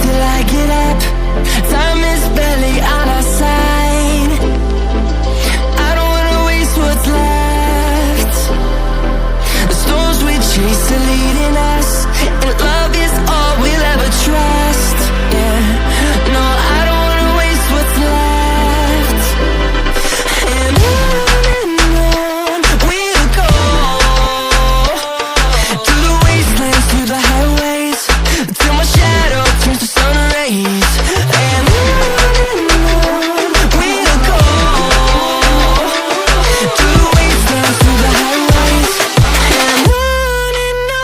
till I get up. Time is barely on our side. I don't wanna waste what's left. The storms we chase are leading us, and love is all we'll ever trust. Yeah, no, I don't wanna waste what's left. And on we'll go, through the wastelands, through the highways, till my shadow turns to sun rays. And on we'll go, through the wastelands, through the highways. And on we'll go.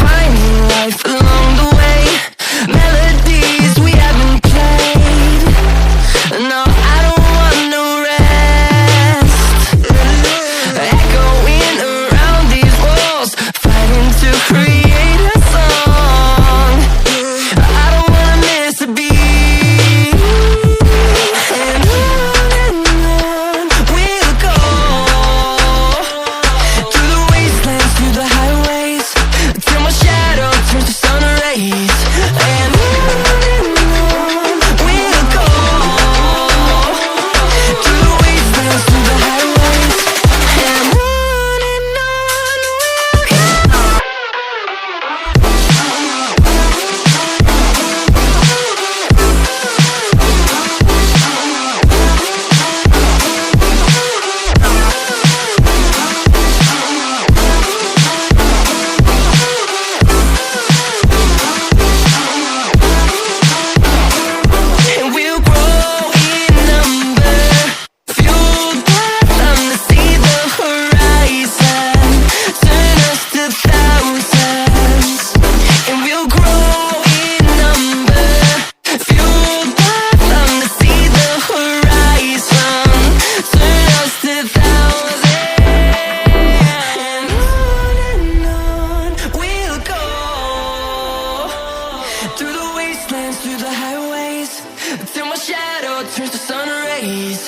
Finding life along the way, melodies we haven't played. No, I don't want no rest. Echoing around these walls, fighting to create a song. I don't wanna miss a beat. And on we'll go, through the wastelands, through the highways, till my shadow turns to sun rays. And on we'll go, through the wastelands, through the highways. And on and we'll grow in number, fueled by them to see the horizon, turn us to thousands. And we'll grow in number, fueled by them to see the horizon, turn us to thousands. And on we'll go, through the wastelands, through the highways, till my shadow turns to sun rays.